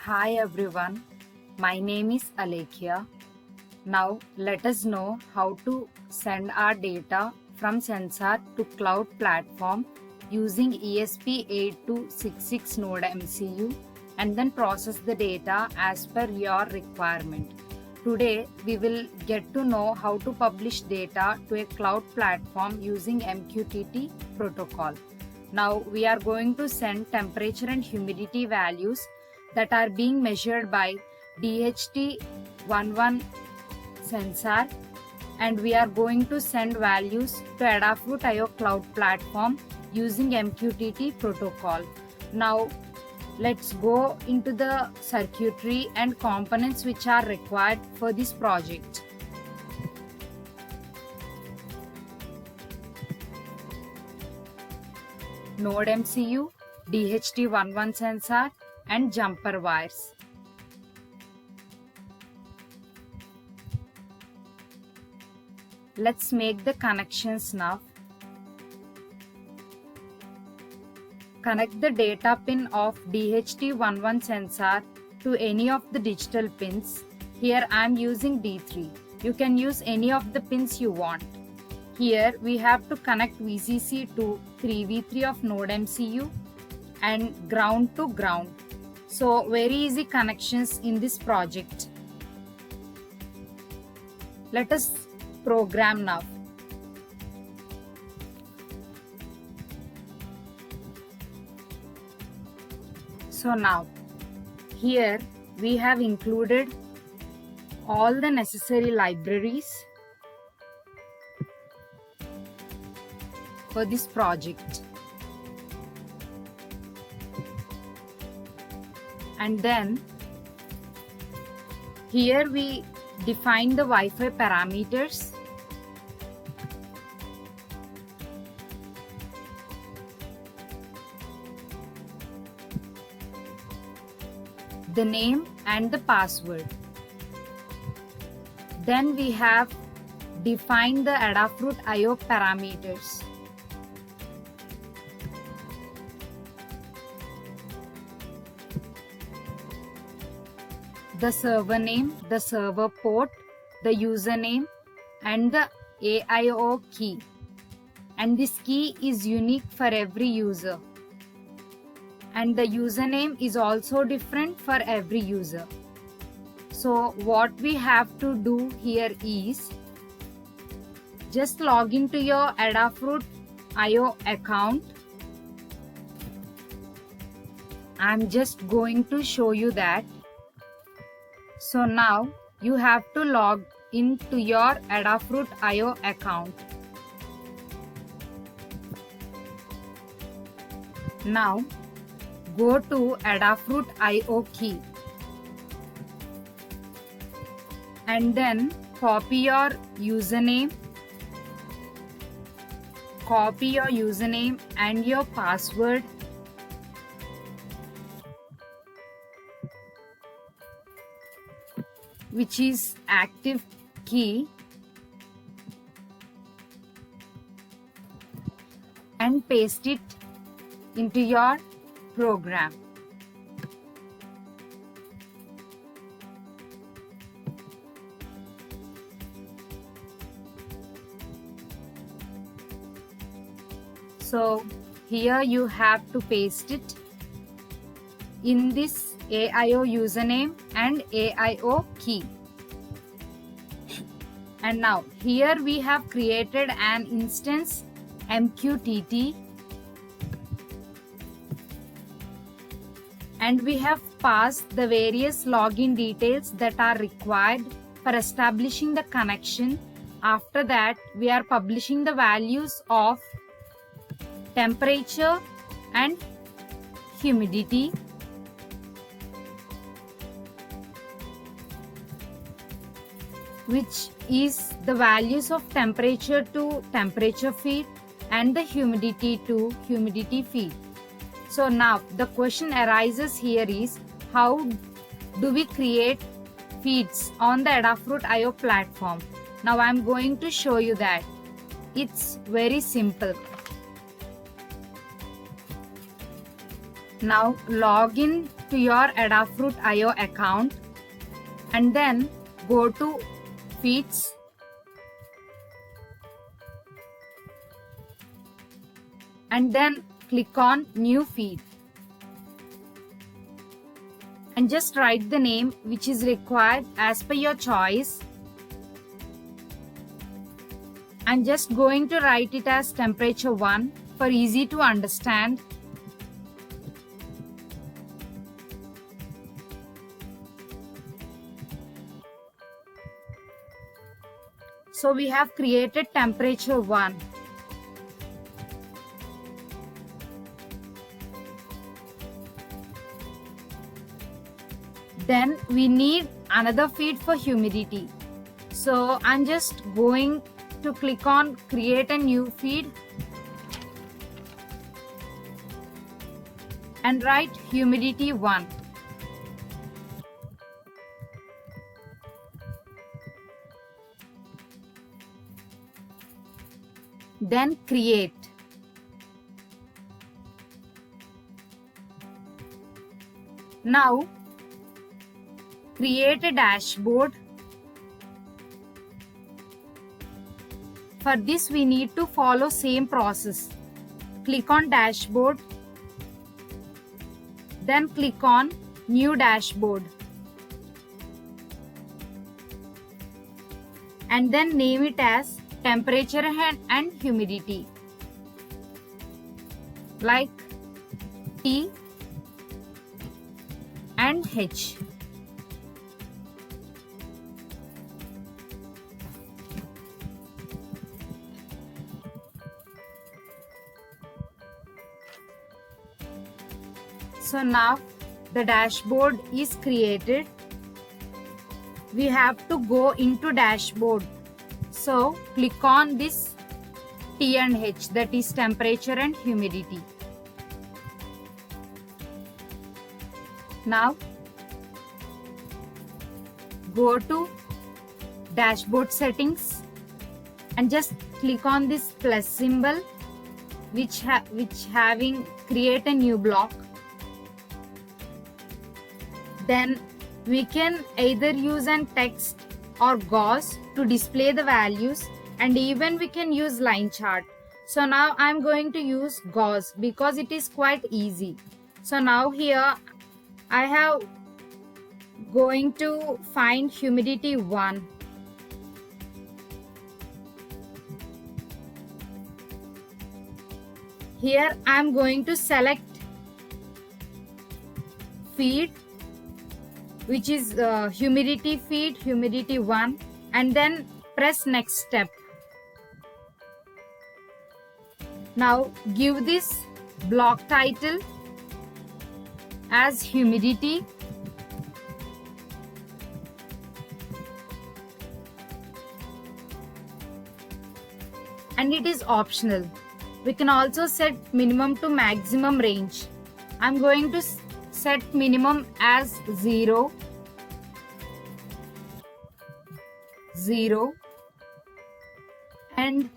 Hi everyone, my name is Alekhya. Now let us know how to send our data from sensor to cloud platform using ESP8266 Node MCU and then process the data as per your requirement. Today we will get to know how to publish data to a cloud platform using MQTT protocol. Now we are going to send temperature and humidity values that are being measured by DHT11 sensor, and we are going to send values to Adafruit IO cloud platform using MQTT protocol. Now let's go into the circuitry and components which are required for this project. Node MCU, DHT11 sensor and jumper wires. Let's make the connections now. Connect the data pin of DHT11 sensor to any of the digital pins. Here I am using D3. You can use any of the pins you want. Here we have to connect VCC to 3V3 of Node MCU and ground to ground. So very easy connections in this project. Let us program now. So now here we have included all the necessary libraries for this project. And then here we define the Wi-Fi parameters. The name and the password. Then we have defined the Adafruit IO parameters. The server name, the server port, the username and the AIO key. And this key is unique for every user. And the username is also different for every user. So what we have to do here is just log into your Adafruit IO account. I'm just going to show you that. So now you have to log into your Adafruit IO account. Now go to Adafruit IO key and then copy your username and your password. Which is active key, and paste it into your program. So here you have to paste it in this AIO username and AIO key. And now here we have created an instance MQTT and we have passed the various login details that are required for establishing the connection. After that, we are publishing the values of temperature and humidity, which is the values of temperature to temperature feed and the humidity to humidity feed. So now the question arises here is, how do we create feeds on the Adafruit IO platform? Now I am going to show you that. It's very simple. Now log in to your Adafruit.io account and then go to feeds and then click on new feed and just write the name which is required as per your choice. I'm just going to write it as temperature 1 for easy to understand. So we have created temperature 1. Then we need another feed for humidity. So I'm just going to click on create a new feed and write humidity 1. Then create. Now create a dashboard. For this we need to follow same process. Click on dashboard. Then click on new dashboard. And then name it as temperature and humidity. Like T and H. So now the dashboard is created. We have to go into dashboard. So click on this T and H, that is temperature and humidity. Now go to dashboard settings and just click on this plus symbol which having create a new block. Then we can either use an text or gauze to display the values, and even we can use line chart. So now I'm going to use gauze because it is quite easy. So now here I have going to find humidity 1. Here I'm going to select feed, which is humidity feed, humidity 1, and then press next step. Now give this block title as humidity. And it is optional. We can also set minimum to maximum range. I'm going to set minimum as 0, 0 and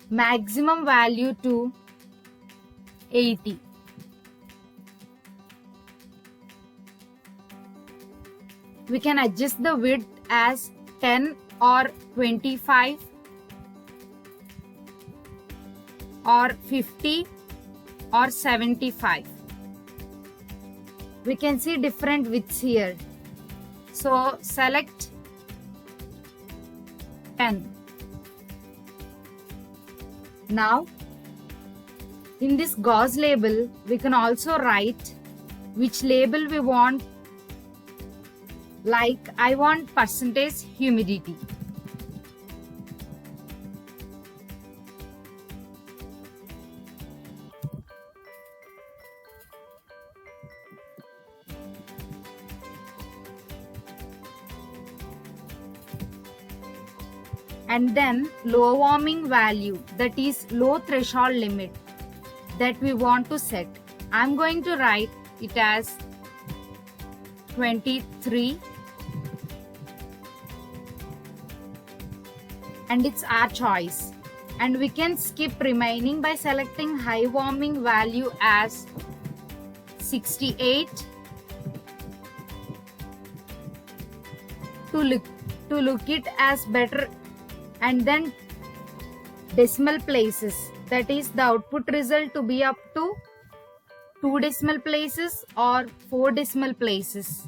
maximum value to 80. We can adjust the width as 10 or 25 or 50 or 75. We can see different widths here. So select 10. Now in this gauze label we can also write which label we want. Like I want percentage humidity. And then low warming value, that is low threshold limit that we want to set. I'm going to write it as 23 and it's our choice. And we can skip remaining by selecting high warming value as 68 to look it as better, and then decimal places, that is the output result to be up to 2 decimal places or 4 decimal places.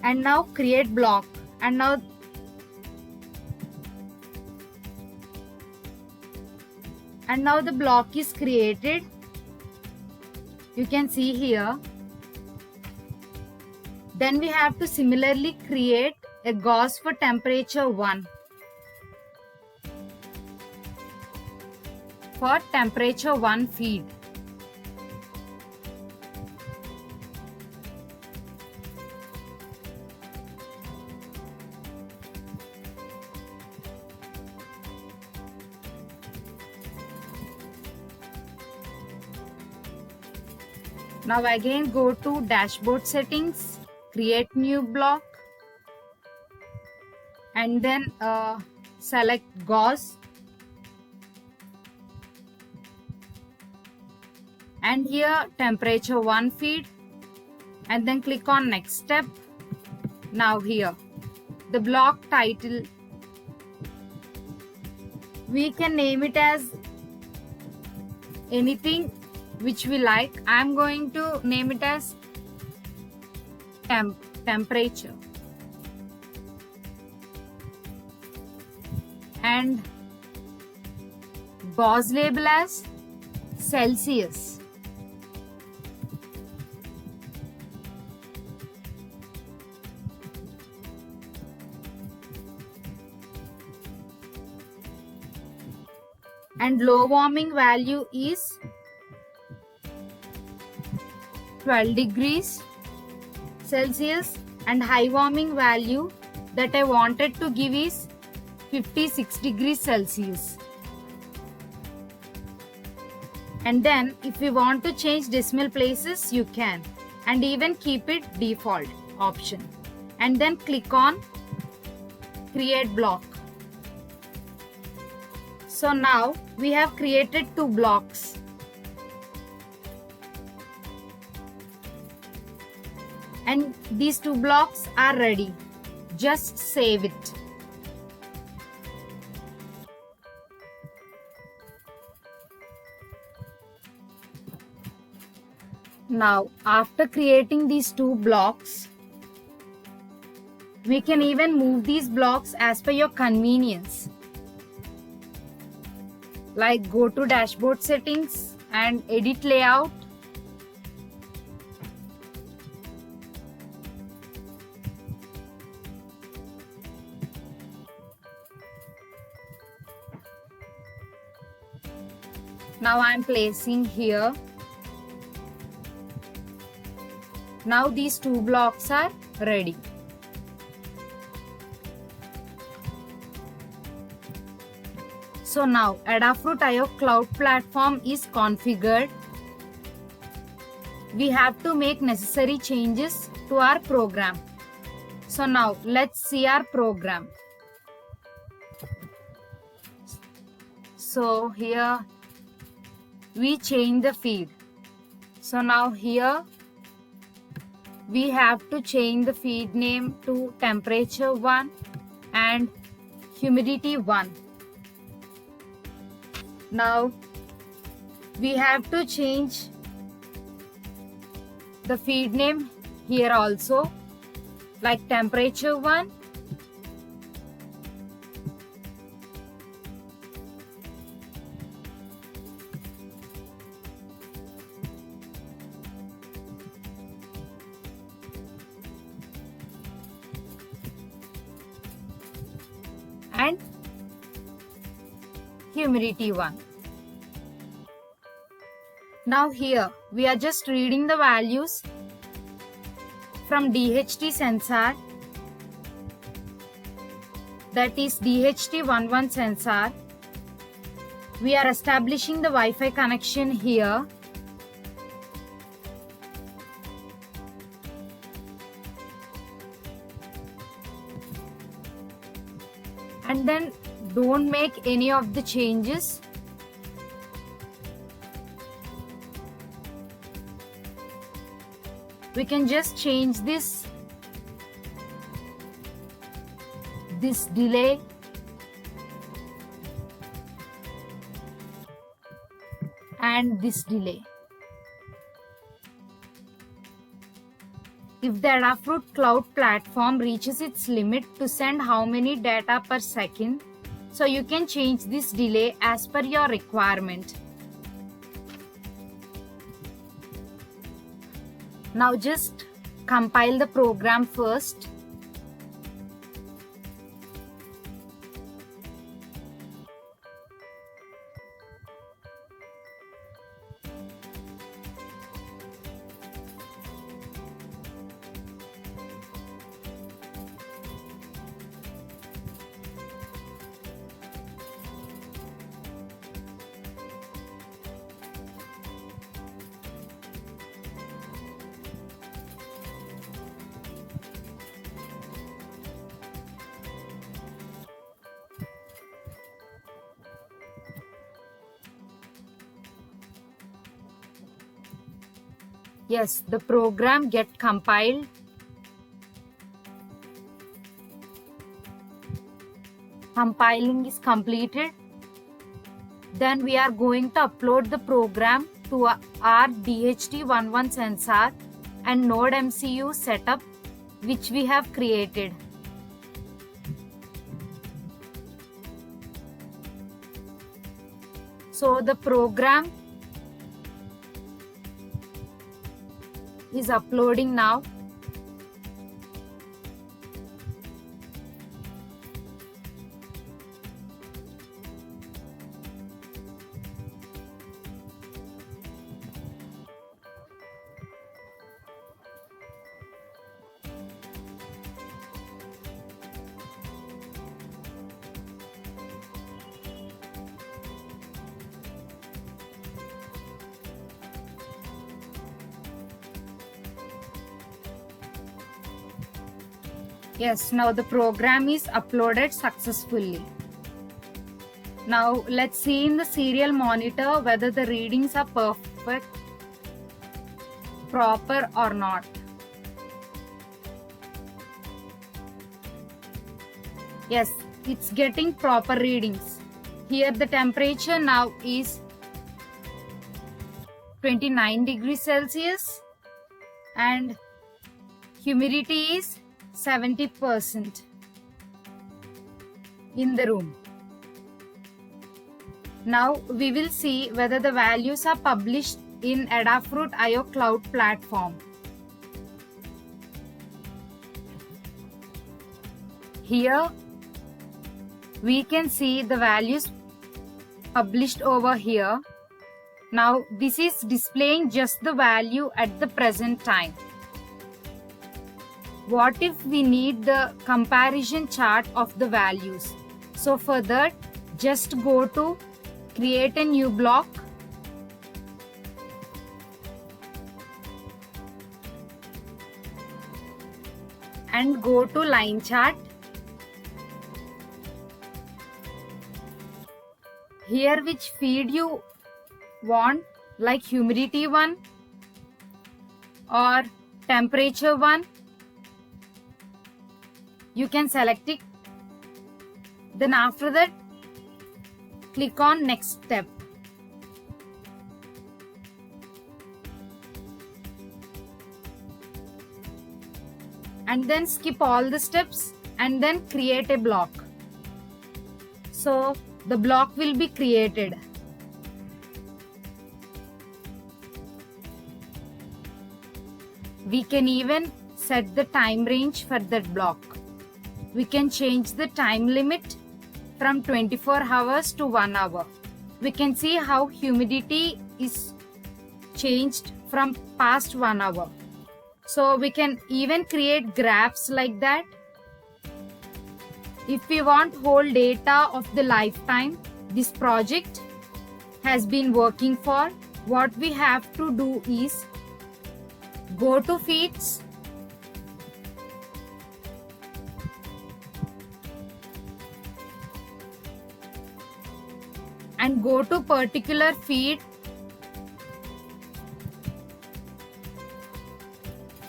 And now create block, and now the block is created. You can see here. Then we have to similarly create a gauge for temperature 1. For temperature 1 feed. Now again go to dashboard settings, create new block, and then select gauge, and here temperature 1 feed, and then click on next step. Now here the block title, we can name it as anything which we like. I'm going to name it as temperature, and gauge label as Celsius. And low warming value is 12 degrees Celsius, and high warming value that I wanted to give is 56 degrees Celsius. And then if we want to change decimal places, you can, and even keep it default option, and then click on create block. So now we have created 2 blocks. And these 2 blocks are ready. Just save it. Now, after creating these 2 blocks, we can even move these blocks as per your convenience. Like go to dashboard settings and edit layout. Now I am placing here. Now these 2 blocks are ready. So now Adafruit IO Cloud Platform is configured. We have to make necessary changes to our program. So now let's see our program. So here we change the feed. So now here we have to change the feed name to temperature 1 and humidity 1. Now we have to change the feed name here also, like temperature 1 and humidity 1. Now here we are just reading the values from DHT sensor, that is DHT11 sensor. We are establishing the Wi-Fi connection here. And then don't make any of the changes. We can just change this delay and this delay. If the Adafruit Cloud platform reaches its limit to send how many data per second, so you can change this delay as per your requirement. Now just compile the program first. Yes, the program get compiled. Compiling is completed. Then we are going to upload the program to our DHT11 sensor and Node MCU setup which we have created. So the program is uploading now. Yes, now the program is uploaded successfully. Now let's see in the serial monitor whether the readings are proper or not. Yes, it's getting proper readings. Here the temperature now is 29 degrees Celsius and humidity is 70% in the room. Now we will see whether the values are published in Adafruit IO Cloud platform. Here we can see the values published over here. Now this is displaying just the value at the present time. What if we need the comparison chart of the values? So for that, just go to create a new block. And go to line chart. Here which feed you want, like humidity one or temperature one, you can select it. Then after that, click on next step. And then skip all the steps and then create a block. So the block will be created. We can even set the time range for that block. We can change the time limit from 24 hours to 1 hour. We can see how humidity is changed from past 1 hour. So we can even create graphs like that. If we want whole data of the lifetime this project has been working for, what we have to do is go to feeds, and go to particular feed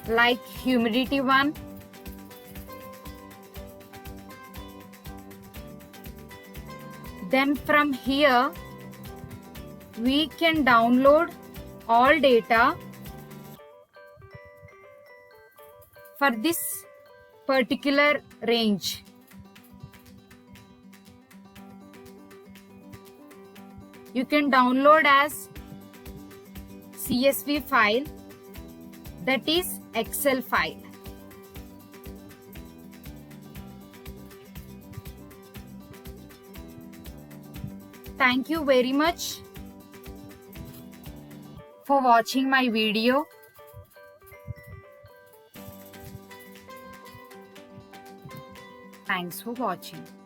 like humidity one. Then from here we can download all data for this particular range. You can download as CSV file, that is Excel file. Thank you very much for watching my video. Thanks for watching.